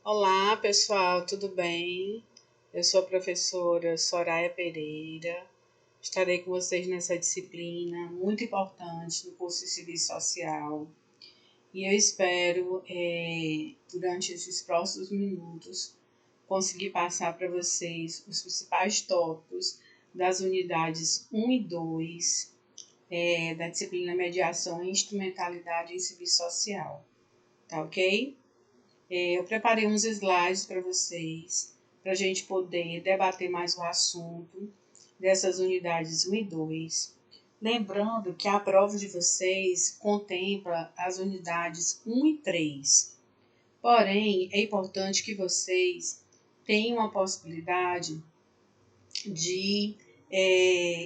Olá, pessoal, tudo bem? Eu sou a professora Soraya Pereira. Estarei com vocês nessa disciplina muito importante no curso de Serviço Social. E eu espero, durante esses próximos minutos, conseguir passar para vocês os principais tópicos das unidades 1 e 2 da disciplina Mediação e Instrumentalidade em Serviço Social. Tá ok? Eu preparei uns slides para vocês, para a gente poder debater mais o assunto dessas unidades 1 e 2. Lembrando que a prova de vocês contempla as unidades 1 e 3. Porém, é importante que vocês tenham a possibilidade de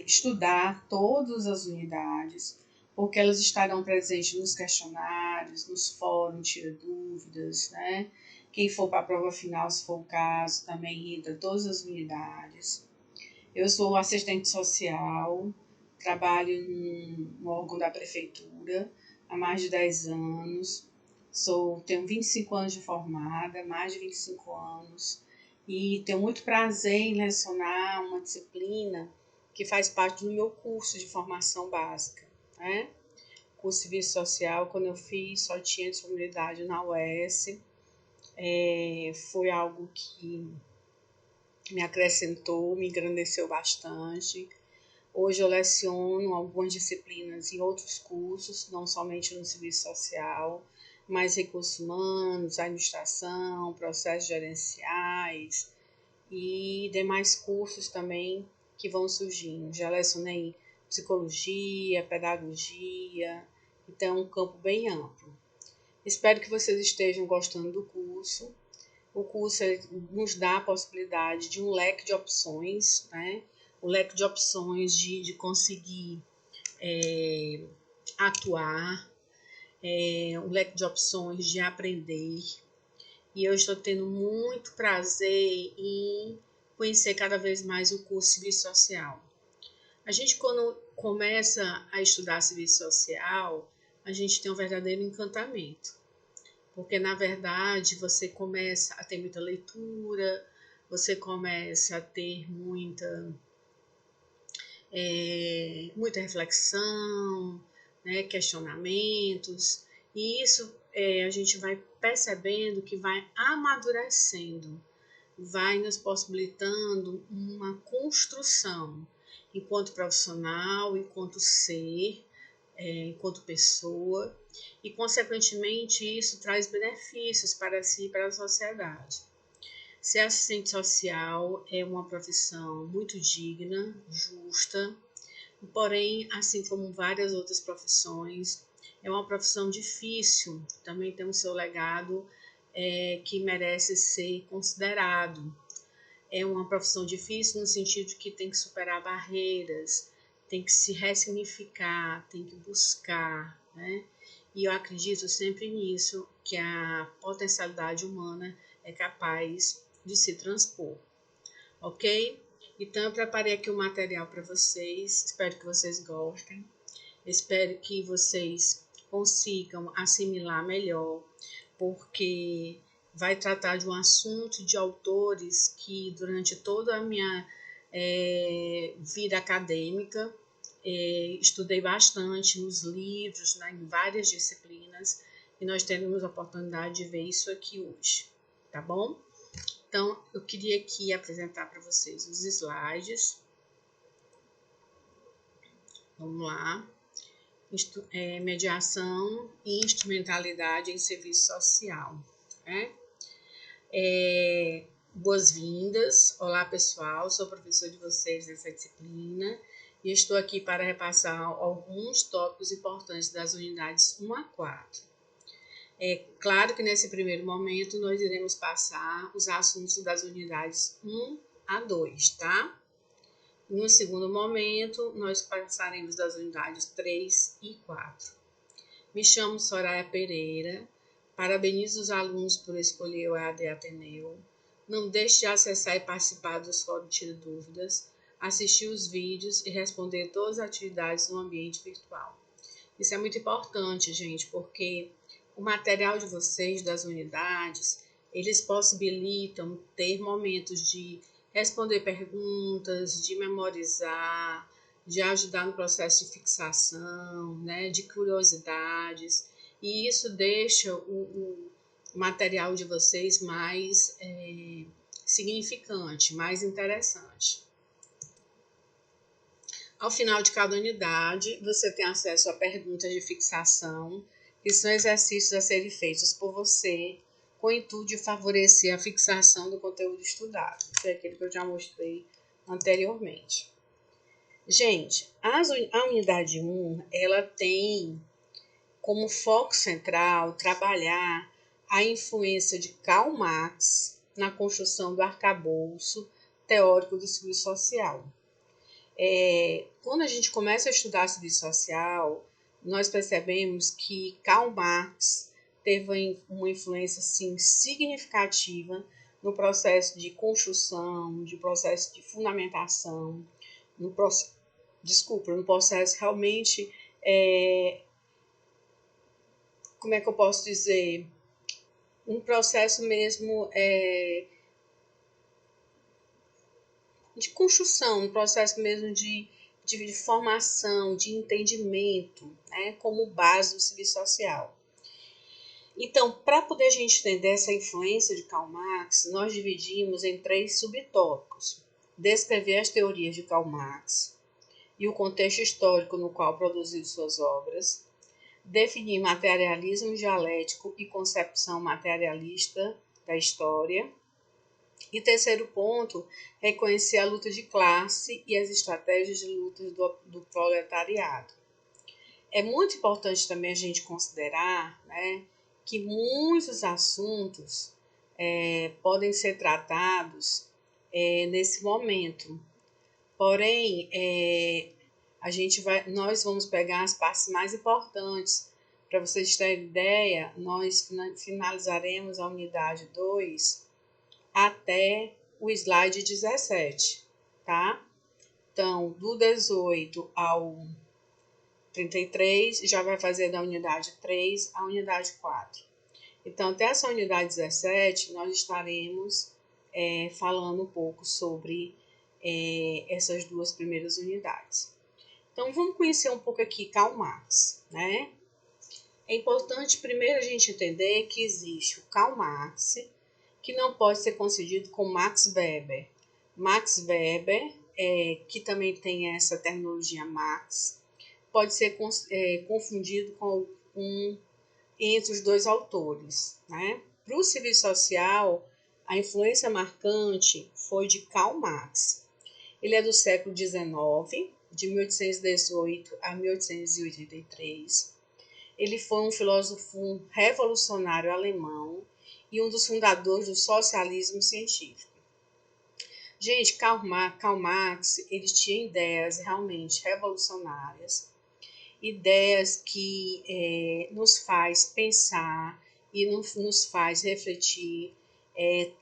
estudar todas as unidades, porque elas estarão presentes nos questionários, nos fóruns, tira dúvidas, né? Quem for para a prova final, se for o caso, também entra todas as unidades. Eu sou assistente social, trabalho no órgão da prefeitura há mais de 10 anos, tenho 25 anos de formada, mais de 25 anos, e tenho muito prazer em lecionar uma disciplina que faz parte do meu curso de formação básica, né? Curso de Serviço Social, quando eu fiz, só tinha disponibilidade na UES. Foi algo que me acrescentou, me engrandeceu bastante. Hoje eu leciono algumas disciplinas em outros cursos, não somente no Serviço Social, mas recursos humanos, administração, processos gerenciais e demais cursos também que vão surgindo. Já lecionei psicologia, pedagogia, então é um campo bem amplo. Espero que vocês estejam gostando do curso. O curso nos dá a possibilidade de um leque de opções, né? O leque de opções de conseguir atuar, um leque de opções de aprender. E eu estou tendo muito prazer em conhecer cada vez mais o curso de Serviço Social. A gente, quando começa a estudar Serviço Social, a gente tem um verdadeiro encantamento. Porque, na verdade, você começa a ter muita leitura, você começa a ter muita reflexão, né, questionamentos, e isso a gente vai percebendo que vai amadurecendo, vai nos possibilitando uma construção enquanto profissional, enquanto ser, enquanto pessoa, e consequentemente isso traz benefícios para si e para a sociedade. Ser assistente social é uma profissão muito digna, justa, porém, assim como várias outras profissões, é uma profissão difícil, também tem o seu legado que merece ser considerado. É uma profissão difícil no sentido de que tem que superar barreiras, tem que se ressignificar, tem que buscar, né? E eu acredito sempre nisso, que a potencialidade humana é capaz de se transpor, ok? Então eu preparei aqui o material para vocês, espero que vocês gostem, espero que vocês consigam assimilar melhor, porque vai tratar de um assunto de autores que durante toda a minha vida acadêmica estudei bastante nos livros, né, em várias disciplinas, e nós teremos a oportunidade de ver isso aqui hoje, tá bom? Então, eu queria aqui apresentar para vocês os slides. Vamos lá. Mediação e instrumentalidade em serviço social. Né? Boas-vindas. Olá, pessoal. Sou professor de vocês nessa disciplina e estou aqui para repassar alguns tópicos importantes das unidades 1 a 4. É claro que nesse primeiro momento nós iremos passar os assuntos das unidades 1 a 2, tá? No segundo momento, nós passaremos das unidades 3 e 4. Me chamo Soraya Pereira, parabenizo os alunos por escolher o EAD Ateneu. Não deixe de acessar e participar dos fóruns Tira Dúvidas, assistir os vídeos e responder todas as atividades no ambiente virtual. Isso é muito importante, gente, porque o material de vocês, das unidades, eles possibilitam ter momentos de responder perguntas, de memorizar, de ajudar no processo de fixação, né, de curiosidades, e isso deixa o material de vocês mais significante, mais interessante. Ao final de cada unidade, você tem acesso a perguntas de fixação, que são exercícios a serem feitos por você, com o intuito de favorecer a fixação do conteúdo estudado. Isso é aquele que eu já mostrei anteriormente. Gente, a unidade 1, ela tem como foco central trabalhar a influência de Karl Marx na construção do arcabouço teórico do serviço social. Quando a gente começa a estudar serviço social, nós percebemos que Karl Marx teve uma influência assim, significativa no processo de construção, de processo de fundamentação, no processo realmente, como é que eu posso dizer, um processo mesmo de construção, um processo mesmo de formação, de entendimento, né, como base do serviço social. Então, para poder a gente entender essa influência de Karl Marx, nós dividimos em 3 subtópicos. Descrever as teorias de Karl Marx e o contexto histórico no qual produziu suas obras, definir materialismo dialético e concepção materialista da história, e terceiro ponto, reconhecer a luta de classe e as estratégias de luta do proletariado. É muito importante também a gente considerar, né, que muitos assuntos podem ser tratados nesse momento. Porém, nós vamos pegar as partes mais importantes. Para vocês terem ideia, nós finalizaremos a unidade 2 até o slide 17, tá? Então, do 18 ao 33, já vai fazer da unidade 3 à unidade 4. Então, até essa unidade 17, nós estaremos falando um pouco sobre essas 2 primeiras unidades. Então, vamos conhecer um pouco aqui Karl Marx, né? É importante primeiro a gente entender que existe o Karl Marx, que não pode ser confundido com Max Weber. Max Weber, que também tem essa terminologia Marx, pode ser confundido com entre os 2 autores, né? Para o serviço social, a influência marcante foi de Karl Marx. Ele é do século XIX, de 1818 a 1883. Ele foi um filósofo revolucionário alemão e um dos fundadores do socialismo científico. Gente, Karl Marx, ele tinha ideias realmente revolucionárias, ideias que nos faz pensar e nos faz refletir,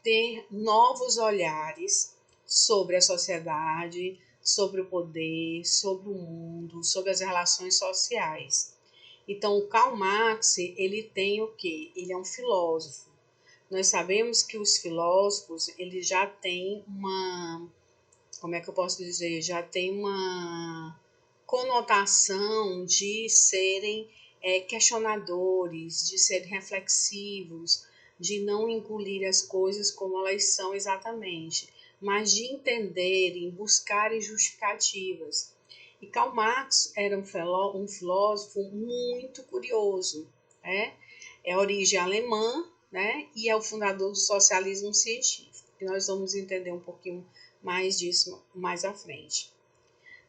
ter novos olhares sobre a sociedade, sobre o poder, sobre o mundo, sobre as relações sociais. Então, o Karl Marx, ele tem o quê? Ele é um filósofo. Nós sabemos que os filósofos, eles já têm como é que eu posso dizer? Já tem uma conotação de serem questionadores, de serem reflexivos, de não engolir as coisas como elas são exatamente, mas de entenderem, buscarem justificativas. E Karl Marx era um filósofo muito curioso, né? É origem alemã, né? E é o fundador do socialismo científico. E nós vamos entender um pouquinho mais disso mais à frente.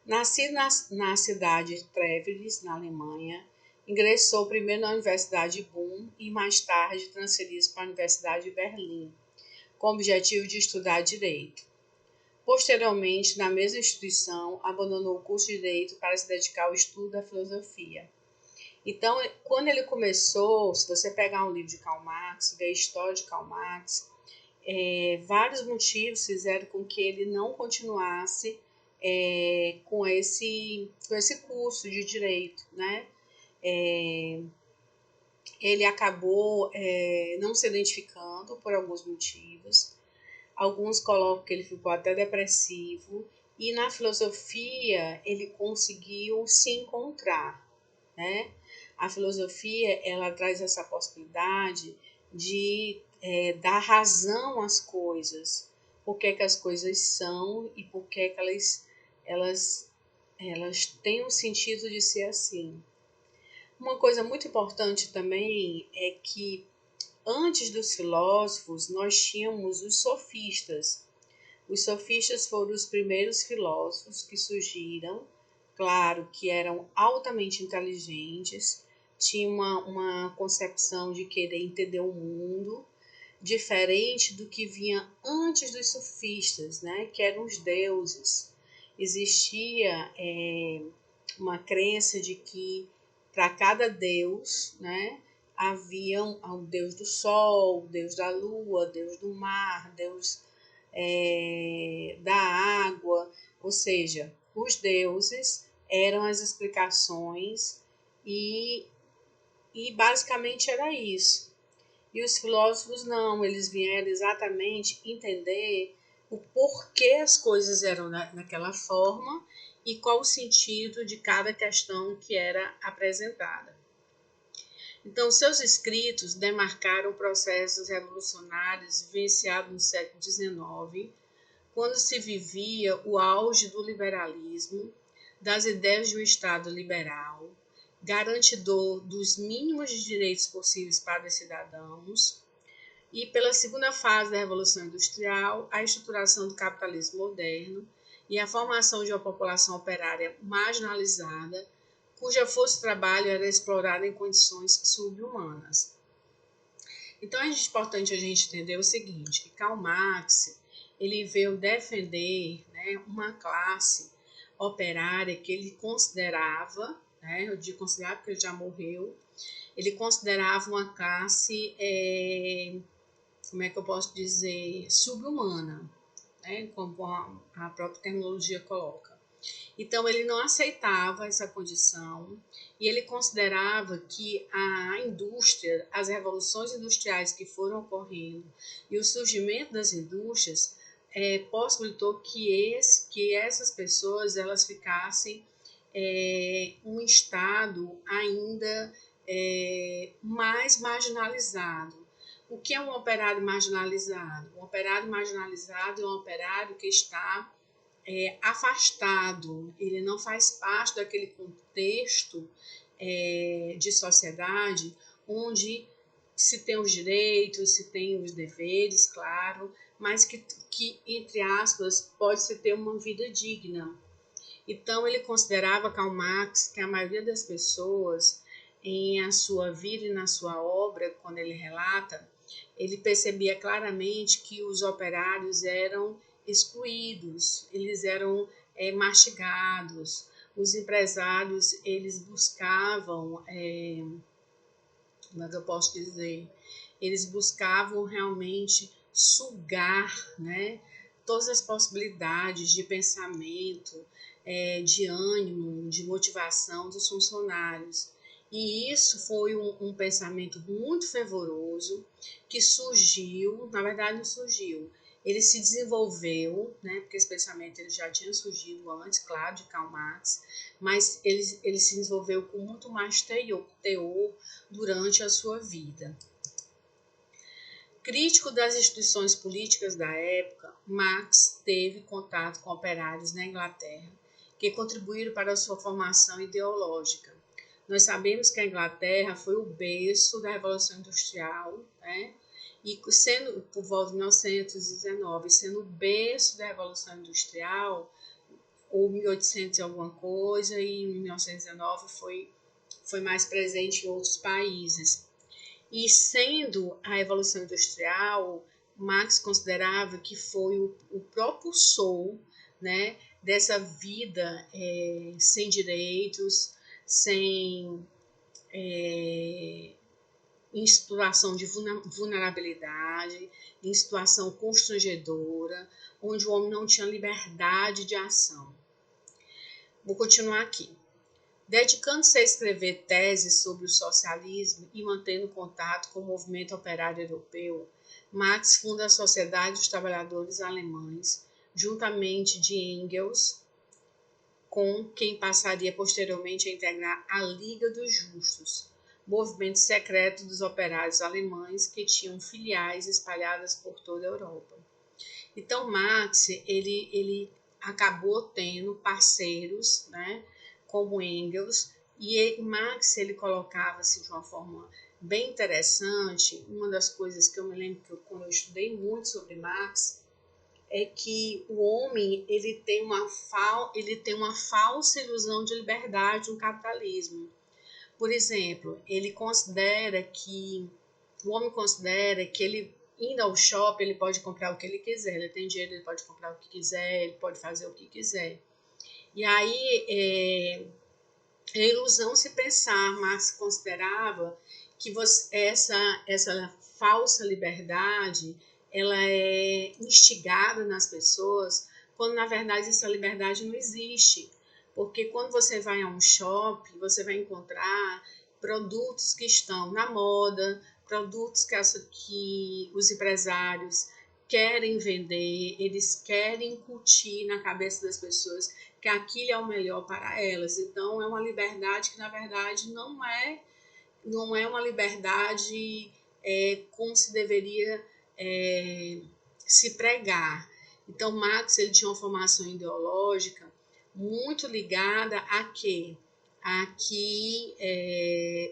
Nascido na cidade de Trevlis, na Alemanha, ingressou primeiro na Universidade de Bonn e mais tarde transferiu-se para a Universidade de Berlim, com o objetivo de estudar direito. Posteriormente, na mesma instituição, abandonou o curso de Direito para se dedicar ao estudo da filosofia. Então, quando ele começou, se você pegar um livro de Karl Marx, ver a história de Karl Marx, vários motivos fizeram com que ele não continuasse com esse curso de Direito, né? ele acabou não se identificando por alguns motivos. Alguns colocam que ele ficou até depressivo. E na filosofia ele conseguiu se encontrar, né? A filosofia, ela traz essa possibilidade de dar razão às coisas, por que as coisas são e por que elas, elas têm um sentido de ser assim. Uma coisa muito importante também é que antes dos filósofos nós tínhamos os sofistas. Os sofistas foram os primeiros filósofos que surgiram, claro que eram altamente inteligentes, tinham uma concepção de querer entender o mundo, diferente do que vinha antes dos sofistas, né, que eram os deuses. Existia uma crença de que para cada deus, né, havia um deus do sol, deus da lua, deus do mar, deus da água, ou seja, os deuses eram as explicações e, e basicamente era isso. E os filósofos não, eles vieram exatamente entender o porquê as coisas eram naquela forma e qual o sentido de cada questão que era apresentada. Então, seus escritos demarcaram processos revolucionários vivenciados no século XIX, quando se vivia o auge do liberalismo, das ideias de um Estado liberal, garantidor dos mínimos de direitos possíveis para os cidadãos, e pela segunda fase da Revolução Industrial, a estruturação do capitalismo moderno e a formação de uma população operária marginalizada, cuja força de trabalho era explorada em condições subhumanas. Então é importante a gente entender o seguinte, que Karl Marx ele veio defender, né, uma classe operária que ele considerava, né, eu digo considerar porque ele já morreu, ele considerava uma classe, como é que eu posso dizer, subhumana, né, como a própria terminologia coloca. Então, ele não aceitava essa condição e ele considerava que a indústria, as revoluções industriais que foram ocorrendo e o surgimento das indústrias possibilitou que essas pessoas elas ficassem um estado ainda mais marginalizado. O que é um operário marginalizado? Um operário marginalizado é um operário que está afastado, ele não faz parte daquele contexto de sociedade onde se tem os direitos, se tem os deveres, claro, mas que entre aspas, pode-se ter uma vida digna. Então, ele considerava, Karl Marx, que a maioria das pessoas, em a sua vida e na sua obra, quando ele relata, ele percebia claramente que os operários eram excluídos, eles eram mastigados. Os empresários, eles buscavam, como é que eu posso dizer, eles buscavam realmente sugar, né, todas as possibilidades de pensamento, de ânimo, de motivação dos funcionários. E isso foi um pensamento muito fervoroso que surgiu, na verdade não surgiu, ele se desenvolveu, né, porque esse pensamento ele já tinha surgido antes, claro, de Karl Marx, mas ele se desenvolveu com muito mais teor durante a sua vida. Crítico das instituições políticas da época, Marx teve contato com operários na Inglaterra, que contribuíram para a sua formação ideológica. Nós sabemos que a Inglaterra foi o berço da Revolução Industrial, né? E sendo por volta de 1919, sendo o berço da Revolução Industrial, ou 1800 e alguma coisa, e em 1919 foi mais presente em outros países. E sendo a Revolução Industrial, Marx considerava que foi o propulsor, né, dessa vida sem direitos, sem em situação de vulnerabilidade, em situação constrangedora, onde o homem não tinha liberdade de ação. Vou continuar aqui. Dedicando-se a escrever teses sobre o socialismo e mantendo contato com o movimento operário europeu, Marx funda a Sociedade dos Trabalhadores Alemães, juntamente de Engels, com quem passaria posteriormente a integrar a Liga dos Justos, movimento secreto dos operários alemães que tinham filiais espalhadas por toda a Europa. Então, Marx ele acabou tendo parceiros, né, como Engels, e Marx ele colocava-se de uma forma bem interessante. Uma das coisas que eu me lembro que quando eu estudei muito sobre Marx é que o homem ele tem uma falsa ilusão de liberdade no capitalismo. Por exemplo, o homem considera que ele indo ao shopping ele pode comprar o que ele quiser, ele tem dinheiro, ele pode comprar o que quiser, ele pode fazer o que quiser. E aí é ilusão se pensar, Marx considerava que essa falsa liberdade ela é instigada nas pessoas, quando na verdade essa liberdade não existe. Porque quando você vai a um shopping, você vai encontrar produtos que estão na moda, produtos que os empresários querem vender, eles querem incutir na cabeça das pessoas que aquilo é o melhor para elas. Então é uma liberdade que na verdade não é uma liberdade como se deveria se pregar. Então Marx ele tinha uma formação ideológica muito ligada a quê? A que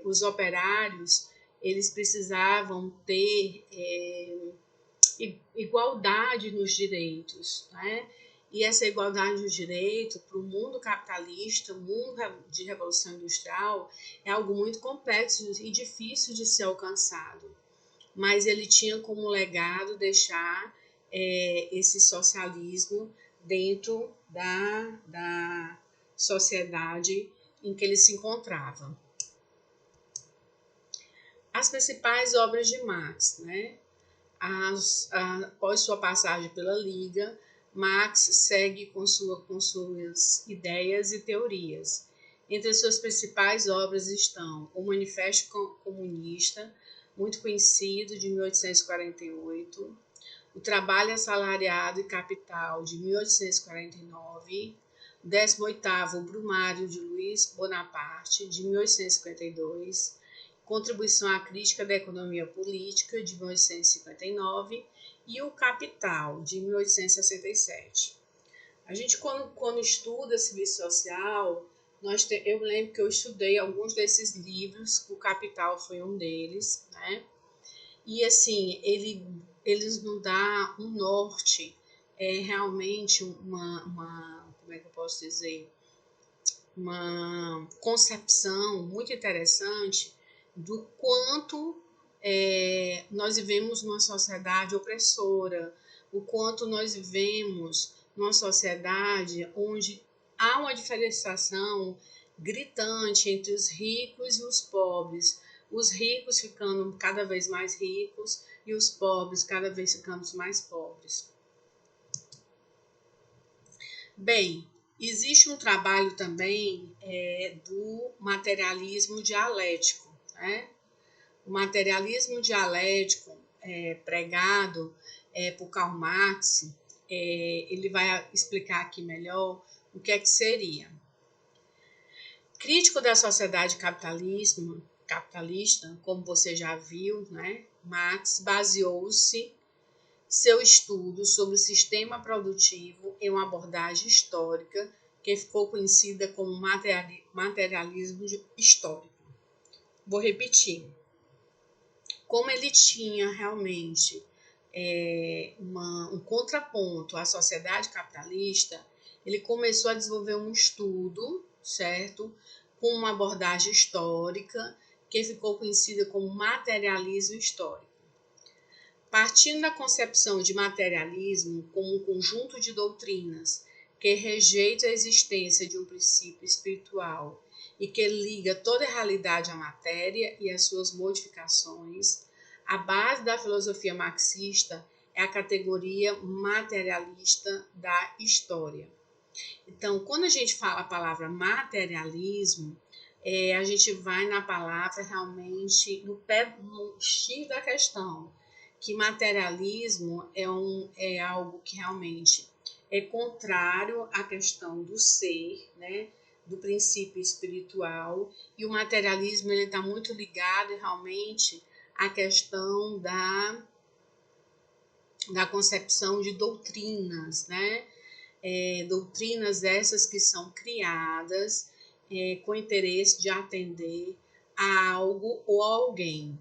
os operários eles precisavam ter igualdade nos direitos, né? E essa igualdade dos direitos para o mundo capitalista, o mundo de revolução industrial, é algo muito complexo e difícil de ser alcançado. Mas ele tinha como legado deixar esse socialismo dentro da sociedade em que ele se encontrava. As principais obras de Marx, né? Após sua passagem pela Liga, Marx segue com suas ideias e teorias. Entre as suas principais obras estão o Manifesto Comunista, muito conhecido, de 1848, o Trabalho Assalariado e Capital, de 1849, o 18º Brumário de Luiz Bonaparte, de 1852, Contribuição à Crítica da Economia Política, de 1859, e o Capital, de 1867. A gente, quando estuda serviço social, eu lembro que eu estudei alguns desses livros, o Capital foi um deles, né? E assim, eles nos dá um norte, realmente como é que eu posso dizer? Uma concepção muito interessante do quanto nós vivemos numa sociedade opressora, o quanto nós vivemos numa sociedade onde há uma diferenciação gritante entre os ricos e os pobres, os ricos ficando cada vez mais ricos e os pobres cada vez ficando mais pobres. Bem, existe um trabalho também do materialismo dialético, né? O materialismo dialético pregado por Karl Marx, ele vai explicar aqui melhor o que é que seria. Crítico da sociedade capitalista, como você já viu, né? Marx baseou-se seu estudo sobre o sistema produtivo em uma abordagem histórica que ficou conhecida como materialismo histórico. Vou repetir. Como ele tinha realmente um contraponto à sociedade capitalista, ele começou a desenvolver um estudo, certo? Com uma abordagem histórica que ficou conhecida como materialismo histórico. Partindo da concepção de materialismo como um conjunto de doutrinas que rejeita a existência de um princípio espiritual e que liga toda a realidade à matéria e às suas modificações, a base da filosofia marxista é a categoria materialista da história. Então, quando a gente fala a palavra materialismo, a gente vai na palavra realmente no X da questão, que materialismo é algo que realmente é contrário à questão do ser, né, do princípio espiritual, e o materialismo ele está muito ligado realmente à questão da concepção de doutrinas, né? Doutrinas essas que são criadas com interesse de atender a algo ou a alguém.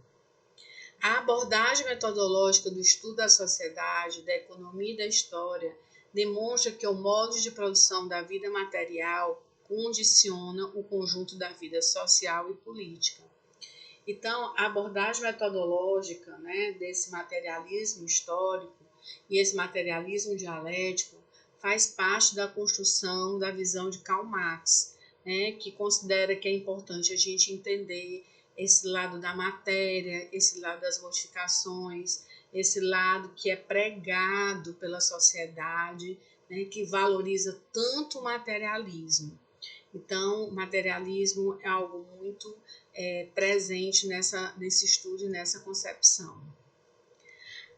A abordagem metodológica do estudo da sociedade, da economia e da história demonstra que o modo de produção da vida material condiciona o conjunto da vida social e política. Então, a abordagem metodológica, né, desse materialismo histórico e esse materialismo dialético faz parte da construção da visão de Karl Marx, né, que considera que é importante a gente entender esse lado da matéria, esse lado das modificações, esse lado que é pregado pela sociedade, né, que valoriza tanto o materialismo. Então, o materialismo é algo muito presente nesse estudo e nessa concepção.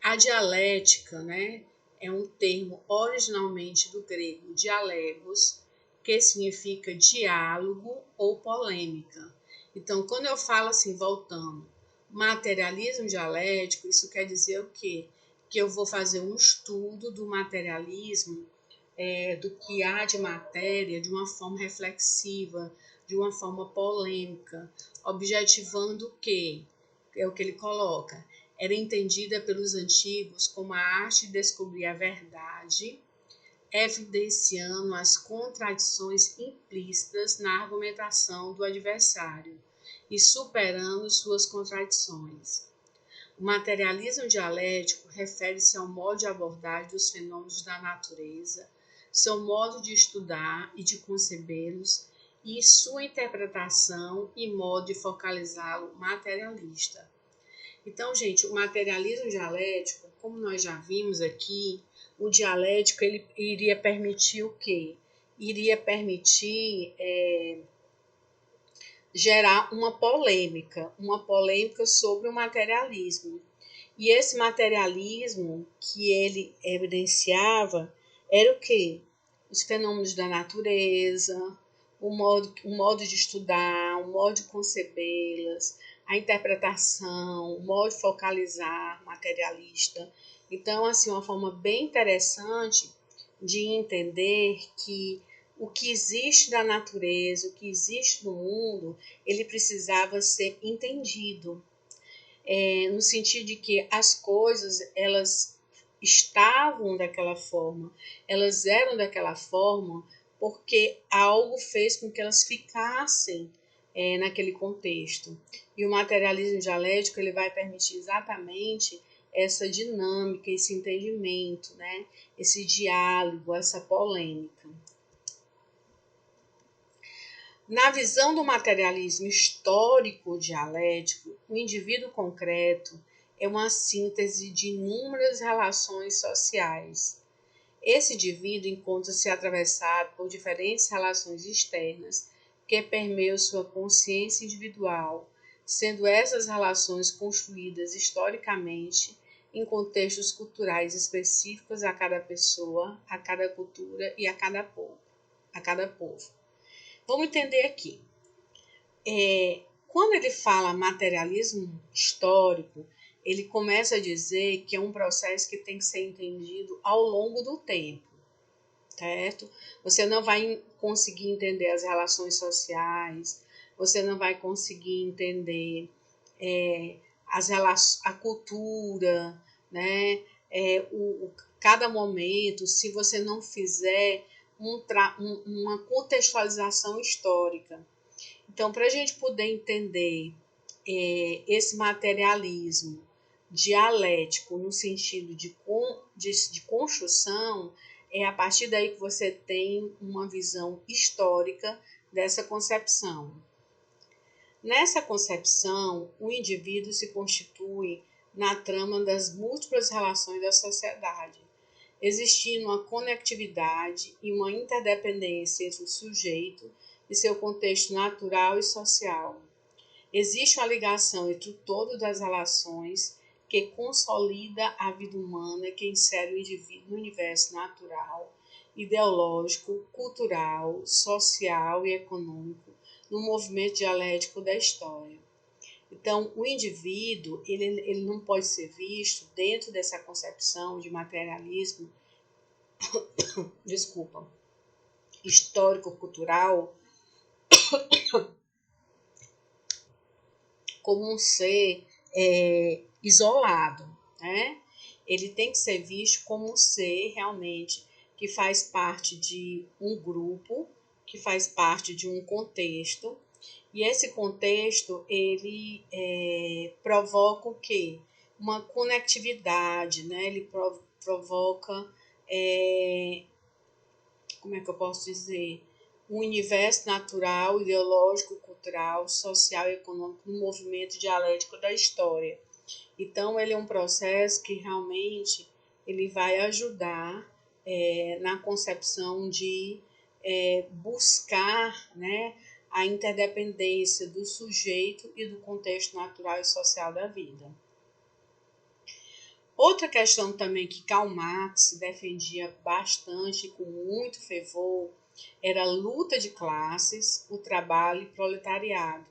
A dialética, né, é um termo originalmente do grego dialegos, que significa diálogo ou polêmica. Então, quando eu falo assim, voltando, materialismo dialético, isso quer dizer o quê? Que eu vou fazer um estudo do materialismo, do que há de matéria, de uma forma reflexiva, de uma forma polêmica, objetivando o quê? É o que ele coloca. Era entendida pelos antigos como a arte de descobrir a verdade, evidenciando as contradições implícitas na argumentação do adversário e superando suas contradições. O materialismo dialético refere-se ao modo de abordagem dos fenômenos da natureza, seu modo de estudar e de concebê-los e sua interpretação e modo de focalizá-lo materialista. Então, gente, o materialismo dialético, como nós já vimos aqui, o dialético ele iria permitir o quê? Iria permitir gerar uma polêmica sobre o materialismo. E esse materialismo que ele evidenciava era o quê? Os fenômenos da natureza, o modo de estudar, o modo de concebê-las, a interpretação, o modo de focalizar materialista. Então, assim, uma forma bem interessante de entender que o que existe da natureza, o que existe no mundo, ele precisava ser entendido, no sentido de que as coisas elas estavam daquela forma, elas eram daquela forma porque algo fez com que elas ficassem naquele contexto. E o materialismo dialético ele vai permitir exatamente essa dinâmica, esse entendimento, né? Esse diálogo, essa polêmica. Na visão do materialismo histórico dialético, o indivíduo concreto é uma síntese de inúmeras relações sociais. Esse indivíduo encontra-se atravessado por diferentes relações externas que permeiam sua consciência individual, sendo essas relações construídas historicamente em contextos culturais específicos a cada pessoa, a cada cultura e a cada povo. Vamos entender aqui. Quando ele fala materialismo histórico, ele começa a dizer que é um processo que tem que ser entendido ao longo do tempo, certo? Você não vai conseguir entender as relações sociais, você não vai conseguir entender a cultura, né? Cada momento, se você não fizer uma contextualização histórica. Então, para a gente poder entender esse materialismo dialético no sentido de construção, é a partir daí que você tem uma visão histórica dessa concepção. Nessa concepção, o indivíduo se constitui na trama das múltiplas relações da sociedade, existindo uma conectividade e uma interdependência entre o sujeito e seu contexto natural e social. Existe uma ligação entre o todo das relações que consolida a vida humana e que insere o indivíduo no universo natural, ideológico, cultural, social e econômico, no movimento dialético da história. Então, o indivíduo ele não pode ser visto dentro dessa concepção de materialismo, desculpa, histórico-cultural, como um ser isolado, né? Ele tem que ser visto como um ser realmente que faz parte de um grupo, que faz parte de um contexto, e esse contexto ele provoca o quê? Uma conectividade, né? Ele provoca, como é que eu posso dizer? Um universo natural, ideológico, cultural, social e econômico no movimento dialético da história. Então, ele é um processo que realmente ele vai ajudar na concepção de buscar, né, a interdependência do sujeito e do contexto natural e social da vida. Outra questão também que Karl Marx defendia bastante, com muito fervor, era a luta de classes, o trabalho e o proletariado.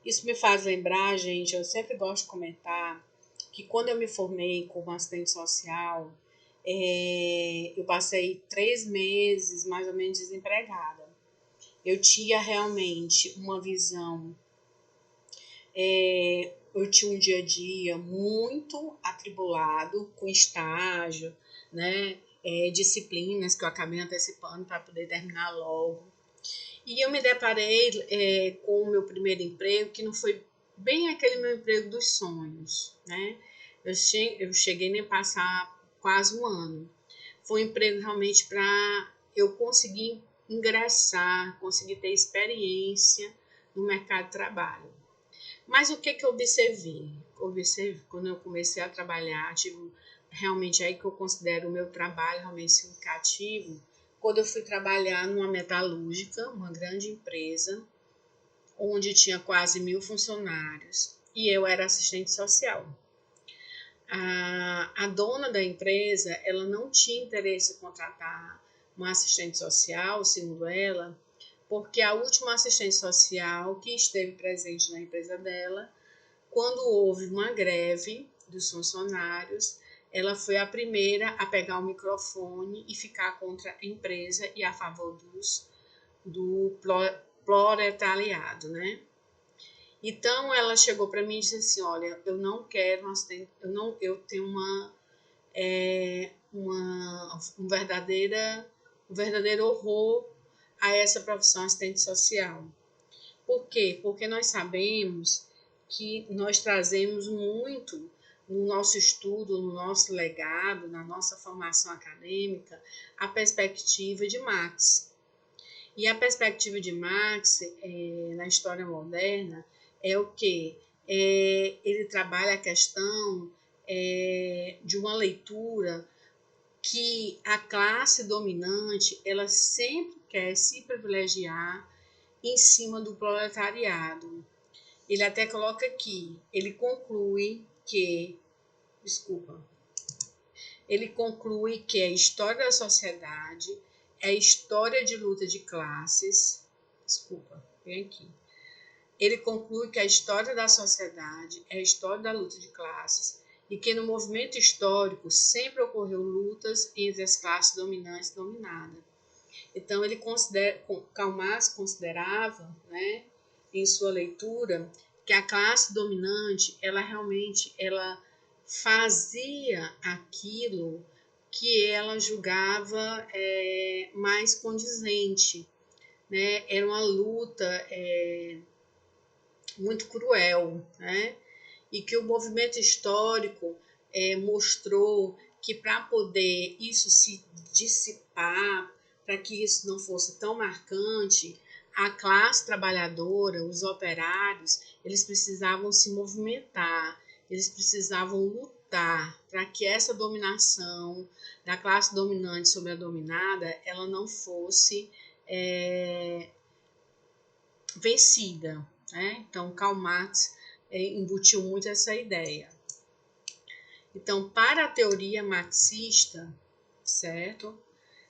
Isso me faz lembrar, gente, eu sempre gosto de comentar que quando eu me formei como assistente social, eu passei 3 meses mais ou menos desempregada. Eu tinha realmente uma visão, eu tinha um dia a dia muito atribulado com estágio, né? Disciplinas que eu acabei antecipando para poder terminar logo. E eu me deparei com o meu primeiro emprego, que não foi bem aquele meu emprego dos sonhos, né? Eu cheguei nem a passar quase um ano. Foi um emprego realmente para eu conseguir ingressar, conseguir ter experiência no mercado de trabalho. Mas o que eu observei? Observe quando eu comecei a trabalhar, realmente aí que eu considero o meu trabalho realmente significativo, quando eu fui trabalhar numa metalúrgica, uma grande empresa, onde tinha quase 1.000 funcionários, e eu era assistente social. A dona da empresa, ela não tinha interesse em contratar uma assistente social, segundo ela, porque a última assistente social que esteve presente na empresa dela, quando houve uma greve dos funcionários, ela foi a primeira a pegar o microfone e ficar contra a empresa e a favor do proletariado, né? Então ela chegou para mim e disse assim: olha, eu não quero um assistente, eu tenho um verdadeiro horror a essa profissão assistente social. Por quê? Porque nós sabemos que nós trazemos muito no nosso estudo, no nosso legado, na nossa formação acadêmica, a perspectiva de Marx. E a perspectiva de Marx na história moderna é o quê? Ele trabalha a questão de uma leitura que a classe dominante ela sempre quer se privilegiar em cima do proletariado. Ele até coloca aqui, ele conclui que a história da sociedade é a história de luta de classes. Vem aqui. Ele conclui que a história da sociedade é a história da luta de classes e que no movimento histórico sempre ocorreu lutas entre as classes dominantes e dominadas. Então, Karl Marx considerava, né, em sua leitura, que a classe dominante, ela fazia aquilo que ela julgava mais condizente, né? Era uma luta muito cruel, né? E que o movimento histórico mostrou que para poder isso se dissipar, para que isso não fosse tão marcante, a classe trabalhadora, os operários, eles precisavam se movimentar, eles precisavam lutar para que essa dominação da classe dominante sobre a dominada, ela não fosse vencida, né? Então, Karl Marx embutiu muito essa ideia. Então, para a teoria marxista, certo?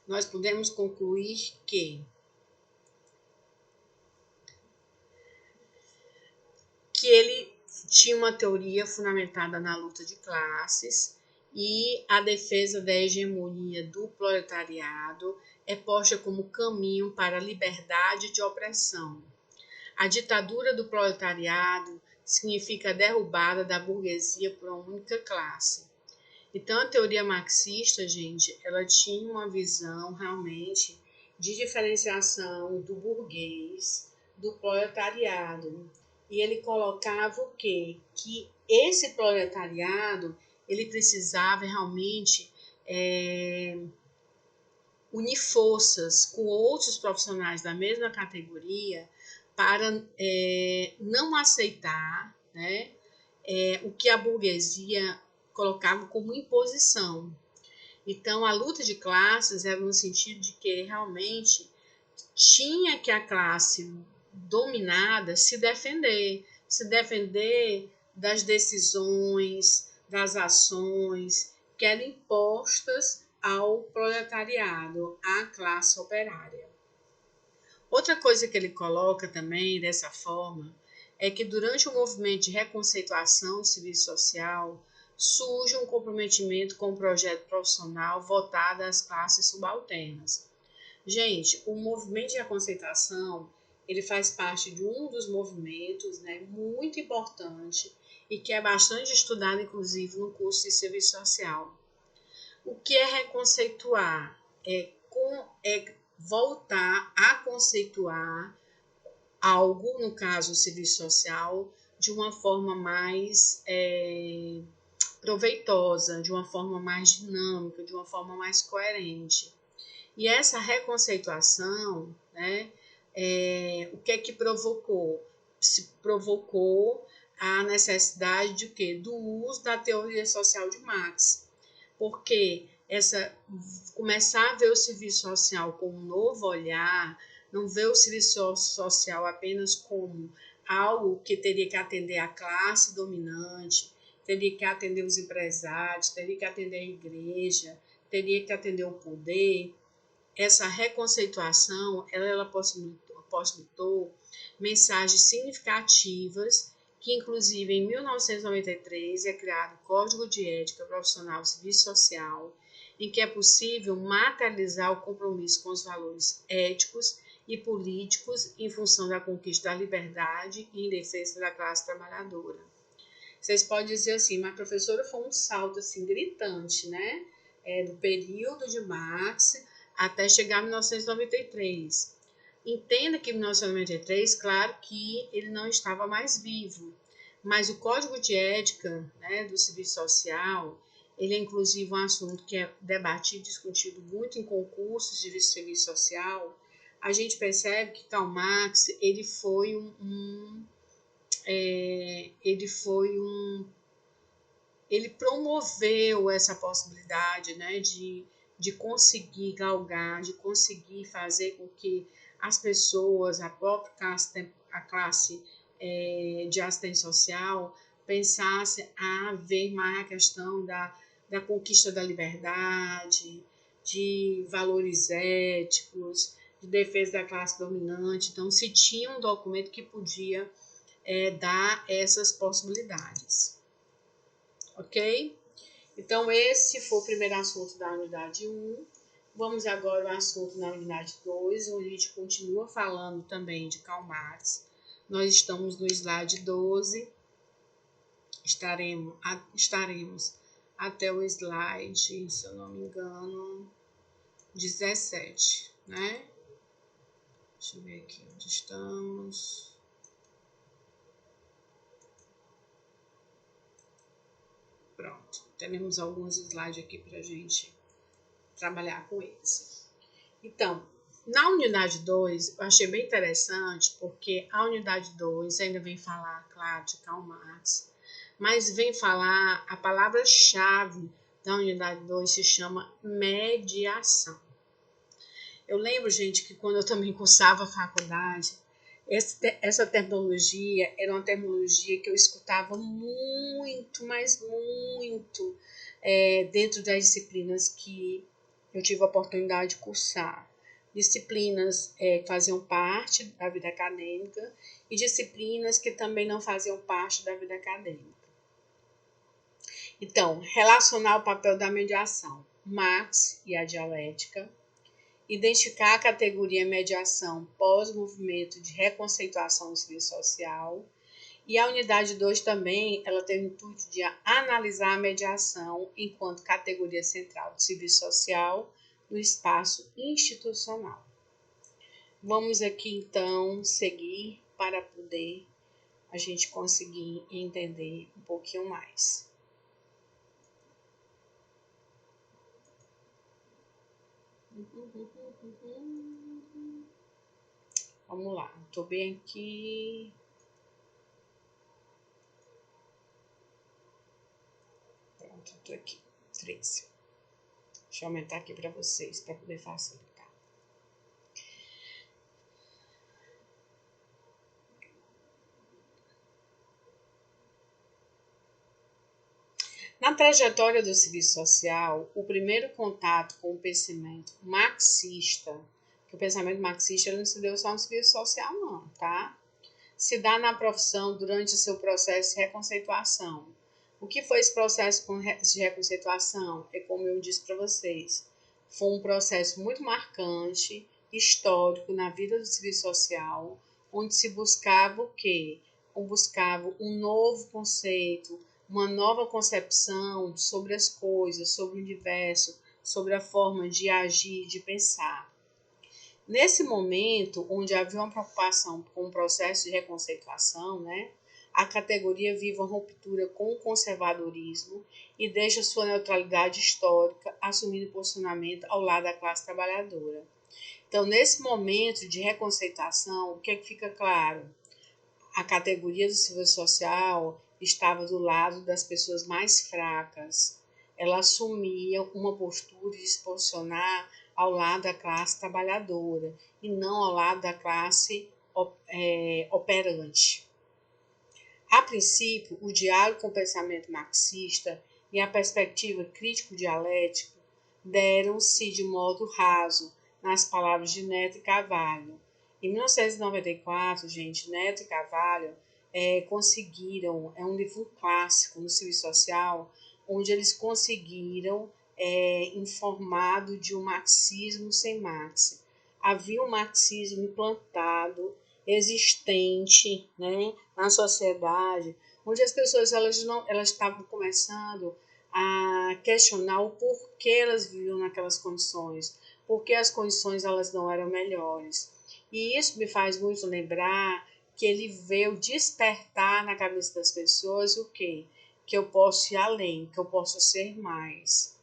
Nós podemos concluir que ele tinha uma teoria fundamentada na luta de classes e a defesa da hegemonia do proletariado é posta como caminho para a liberdade de opressão. A ditadura do proletariado significa a derrubada da burguesia por uma única classe. Então, a teoria marxista, gente, ela tinha uma visão realmente de diferenciação do burguês, do proletariado. E ele colocava o quê? Que esse proletariado, ele precisava realmente unir forças com outros profissionais da mesma categoria para não aceitar, né, o que a burguesia colocava como imposição. Então, a luta de classes era no sentido de que realmente tinha que a classe dominada se defender das decisões, das ações que eram impostas ao proletariado, à classe operária. Outra coisa que ele coloca também dessa forma é que durante o movimento de reconceituação do serviço social surge um comprometimento com o projeto profissional voltado às classes subalternas. Gente, o movimento de reconceituação ele faz parte de um dos movimentos, né, muito importante e que é bastante estudado, inclusive, no curso de serviço social. O que é reconceituar? É voltar a conceituar algo, no caso o serviço social, de uma forma mais proveitosa, de uma forma mais dinâmica, de uma forma mais coerente. E essa reconceituação, né, o que é que provocou? Se provocou a necessidade de quê? Do uso da teoria social de Marx, porque começar a ver o serviço social com um novo olhar, não ver o serviço social apenas como algo que teria que atender a classe dominante, teria que atender os empresários, teria que atender a igreja, teria que atender o poder. Essa reconceituação ela possibilitou mensagens significativas que, inclusive, em 1993 é criado o Código de Ética Profissional do Serviço Social, em que é possível materializar o compromisso com os valores éticos e políticos em função da conquista da liberdade e em defesa da classe trabalhadora. Vocês podem dizer assim, mas professora, foi um salto assim gritante, né? Do período de Marx até chegar a 1993. Entenda que em 1993, claro que ele não estava mais vivo, mas o Código de Ética, né, do Serviço Social, ele é inclusive um assunto que é debatido e discutido muito em concursos de serviço social. A gente percebe que Karl Marx ele promoveu essa possibilidade, né, de conseguir galgar, de conseguir fazer com que as pessoas, a própria classe de assistência social, pensasse a ver mais a questão da conquista da liberdade, de valores éticos, de defesa da classe dominante. Então, se tinha um documento que podia dar essas possibilidades. Ok? Então, esse foi o primeiro assunto da unidade 1. Vamos agora ao assunto na unidade 2, onde a gente continua falando também de Karl Marx. Nós estamos no slide 12. Estaremos até o slide, se eu não me engano, 17, né? Deixa eu ver aqui onde estamos. Pronto, teremos alguns slides aqui para a gente trabalhar com eles. Então, na unidade 2, eu achei bem interessante, porque a unidade 2 ainda vem falar, claro, de Karl Marx, mas vem falar, a palavra-chave da unidade 2 se chama mediação. Eu lembro, gente, que quando eu também cursava a faculdade, Essa terminologia era uma terminologia que eu escutava muito, mas muito, dentro das disciplinas que eu tive a oportunidade de cursar. Disciplinas que faziam parte da vida acadêmica e disciplinas que também não faziam parte da vida acadêmica. Então, relacionar o papel da mediação, Marx e a dialética, identificar a categoria mediação pós-movimento de reconceituação do serviço social. E a unidade 2 também, ela tem o intuito de analisar a mediação enquanto categoria central do serviço social no espaço institucional. Vamos aqui então seguir para poder a gente conseguir entender um pouquinho mais. Vamos lá, estou bem aqui. Pronto, estou aqui. 13. Deixa eu aumentar aqui para vocês, para poder facilitar. Na trajetória do serviço social, o primeiro contato com o pensamento marxista, que o pensamento marxista ele não se deu só no serviço social não, tá? Se dá na profissão durante o seu processo de reconceituação. O que foi esse processo de reconceituação? É como eu disse para vocês, foi um processo muito marcante, histórico na vida do serviço social, onde se buscava o quê? Buscava um novo conceito, uma nova concepção sobre as coisas, sobre o universo, sobre a forma de agir, de pensar. Nesse momento, onde havia uma preocupação com o processo de reconceituação, né, a categoria vive uma ruptura com o conservadorismo e deixa sua neutralidade histórica, assumindo posicionamento ao lado da classe trabalhadora. Então, nesse momento de reconceituação, o que é que fica claro? A categoria do serviço social estava do lado das pessoas mais fracas. Ela assumia uma postura de se posicionar ao lado da classe trabalhadora e não ao lado da classe operante. A princípio, o diálogo com o pensamento marxista e a perspectiva crítico-dialética deram-se de modo raso, nas palavras de Neto e Carvalho. Em 1994, gente, Neto e Carvalho conseguiram, é um livro clássico no serviço social, onde eles conseguiram informado de um marxismo sem Marx. Havia um marxismo implantado, existente, né, na sociedade, onde as pessoas elas estavam começando a questionar o porquê elas viviam naquelas condições, porque as condições elas não eram melhores. E isso me faz muito lembrar que ele veio despertar na cabeça das pessoas o quê? Que eu posso ir além, que eu posso ser mais.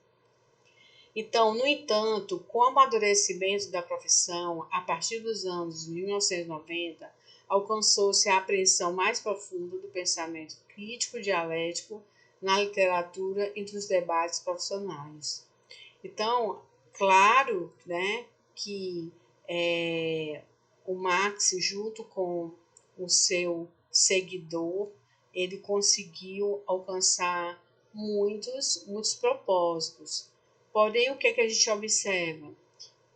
Então, no entanto, com o amadurecimento da profissão, a partir dos anos 1990, alcançou-se a apreensão mais profunda do pensamento crítico-dialético na literatura entre os debates profissionais. Então, claro, né, que o Marx, junto com o seu seguidor, ele conseguiu alcançar muitos propósitos. Porém, o que a gente observa?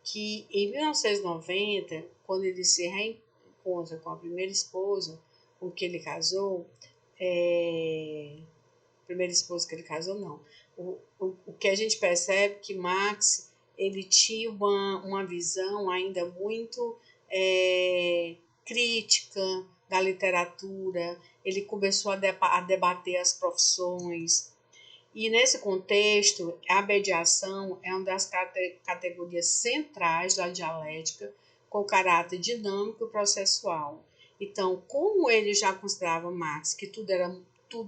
Que em 1990, quando ele se reencontra com a primeira esposa, com que ele casou, primeira esposa que ele casou, não. O que a gente percebe que Marx ele tinha uma visão ainda muito crítica da literatura, ele começou a debater as profissões, e nesse contexto, a mediação é uma das categorias centrais da dialética, com caráter dinâmico e processual. Então, como ele já considerava Marx que tudo era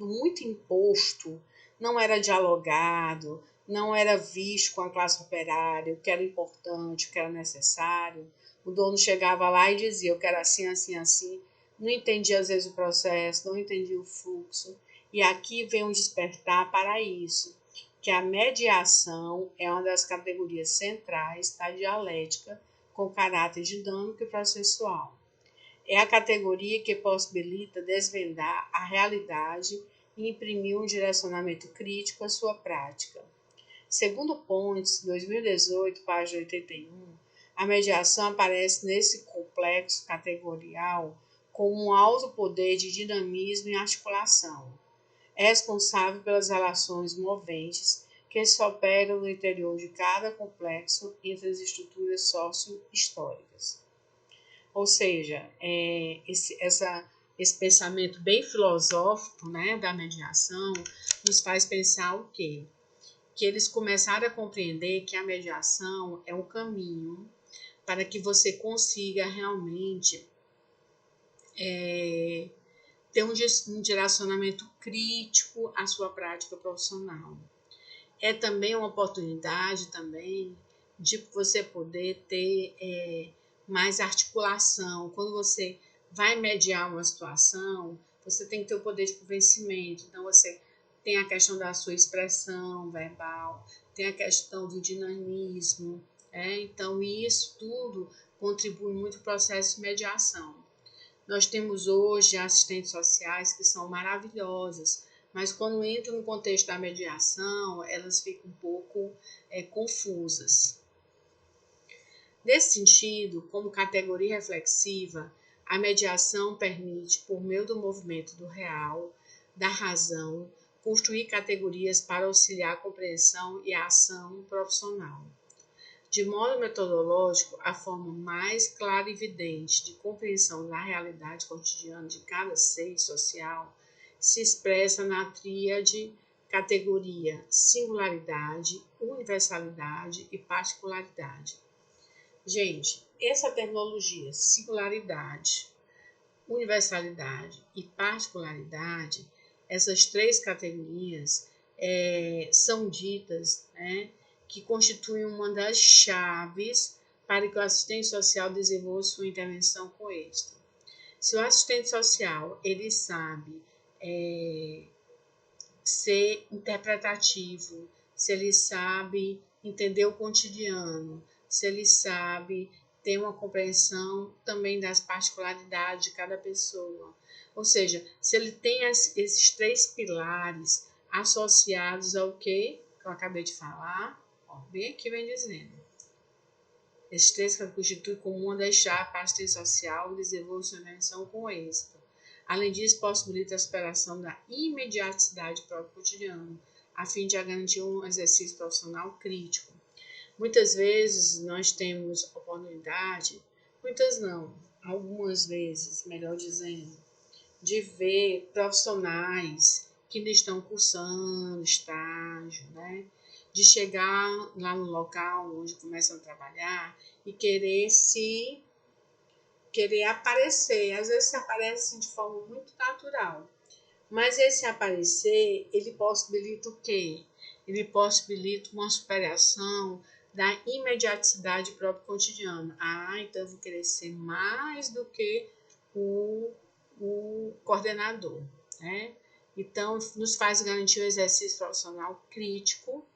muito imposto, não era dialogado, não era visto com a classe operária, o que era importante, o que era necessário, o dono chegava lá e dizia, eu quero assim, assim, assim, não entendia às vezes o processo, não entendia o fluxo. E aqui vem um despertar para isso, que a mediação é uma das categorias centrais da dialética com caráter dinâmico e processual. É a categoria que possibilita desvendar a realidade e imprimir um direcionamento crítico à sua prática. Segundo Pontes, 2018, página 81, a mediação aparece nesse complexo categorial com um alto poder de dinamismo e articulação. É responsável pelas relações moventes que se operam no interior de cada complexo entre as estruturas sócio-históricas. Ou seja, esse pensamento bem filosófico, né, da mediação nos faz pensar o quê? Que eles começaram a compreender que a mediação é um caminho para que você consiga realmente ter um direcionamento crítico à sua prática profissional. É também uma oportunidade também de você poder ter mais articulação. Quando você vai mediar uma situação, você tem que ter o poder de convencimento. Então, você tem a questão da sua expressão verbal, tem a questão do dinamismo. Então, isso tudo contribui muito para o processo de mediação. Nós temos hoje assistentes sociais que são maravilhosas, mas quando entram no contexto da mediação, elas ficam um pouco confusas. Nesse sentido, como categoria reflexiva, a mediação permite, por meio do movimento do real, da razão, construir categorias para auxiliar a compreensão e a ação profissional. De modo metodológico, a forma mais clara e evidente de compreensão da realidade cotidiana de cada ser social se expressa na tríade categoria singularidade, universalidade e particularidade. Gente, essa terminologia singularidade, universalidade e particularidade, essas três categorias são ditas, que constituem uma das chaves para que o assistente social desenvolva sua intervenção com êxito. Se o assistente social ele sabe ser interpretativo, se ele sabe entender o cotidiano, se ele sabe ter uma compreensão também das particularidades de cada pessoa, ou seja, se ele tem esses três pilares associados ao que eu acabei de falar, bem aqui vem dizendo. Esses três constituem como uma das chaves para a assistência social e desenvolver sua intervenção com êxito. Além disso, possibilita a superação da imediaticidade do próprio cotidiano, a fim de garantir um exercício profissional crítico. Muitas vezes nós temos oportunidade, muitas não, algumas vezes, melhor dizendo, de ver profissionais que ainda estão cursando estágio, de chegar lá no local onde começam a trabalhar e querer aparecer. Às vezes se aparece de forma muito natural, mas esse aparecer, ele possibilita o quê? Ele possibilita uma superação da imediaticidade próprio cotidiano. Então eu vou querer ser mais do que o coordenador, Então, nos faz garantir o exercício profissional crítico,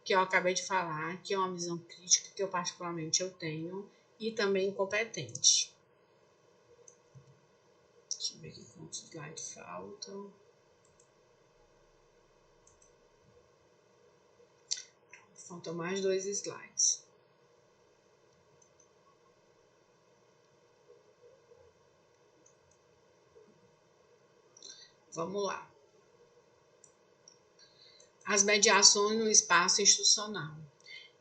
que eu acabei de falar, que é uma visão crítica que eu particularmente tenho, e também competente. Deixa eu ver aqui quantos slides faltam. Faltam mais 2 slides. Vamos lá. As mediações no espaço institucional.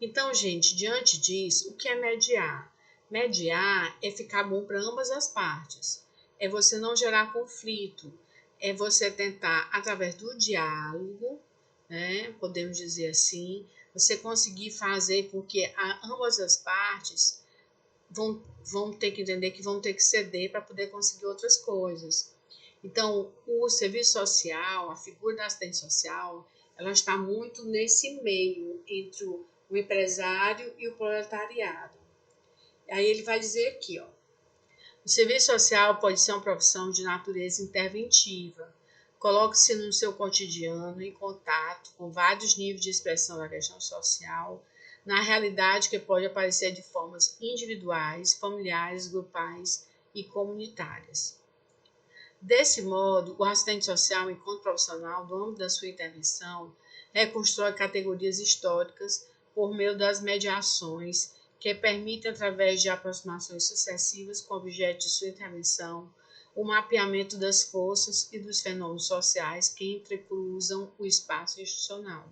Então, gente, diante disso, o que é mediar? Mediar é ficar bom para ambas as partes. É você não gerar conflito. É você tentar, através do diálogo, podemos dizer assim, você conseguir fazer com que ambas as partes vão ter que entender que vão ter que ceder para poder conseguir outras coisas. Então, o serviço social, a figura da assistente social, ela está muito nesse meio entre o empresário e o proletariado. Aí ele vai dizer aqui, o serviço social pode ser uma profissão de natureza interventiva. Coloque-se no seu cotidiano em contato com vários níveis de expressão da questão social, na realidade que pode aparecer de formas individuais, familiares, grupais e comunitárias. Desse modo, o assistente social, enquanto profissional, do âmbito da sua intervenção, reconstrói categorias históricas por meio das mediações que permitem, através de aproximações sucessivas com o objeto de sua intervenção, o mapeamento das forças e dos fenômenos sociais que entrecruzam o espaço institucional.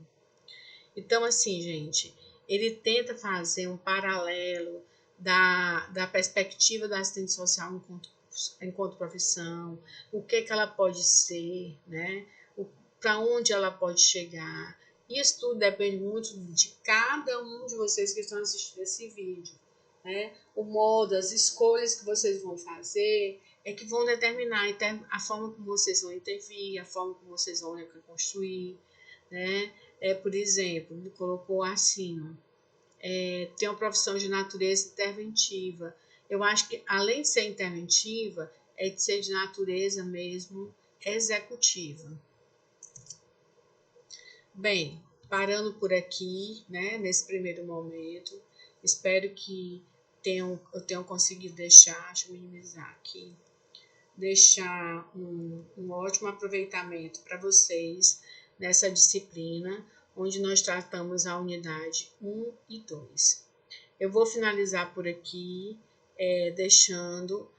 Então, assim, gente, ele tenta fazer um paralelo da perspectiva da assistente social enquanto profissão, o que ela pode ser, né? Para onde ela pode chegar. Isso tudo depende muito de cada um de vocês que estão assistindo esse vídeo, né? O modo, as escolhas que vocês vão fazer é que vão determinar a forma como vocês vão intervir, a forma como vocês vão reconstruir, né? Por exemplo, ele colocou assim, tem uma profissão de natureza interventiva. Eu acho que, além de ser interventiva, é de ser de natureza mesmo executiva. Bem, parando por aqui, né, nesse primeiro momento, espero que eu tenha conseguido deixar, deixa eu minimizar aqui, deixar um ótimo aproveitamento para vocês nessa disciplina, onde nós tratamos a unidade 1 e 2. Eu vou finalizar por aqui, deixando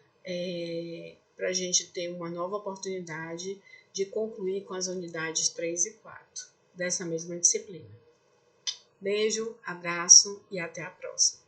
para a gente ter uma nova oportunidade de concluir com as unidades 3 e 4 dessa mesma disciplina. Beijo, abraço e até a próxima.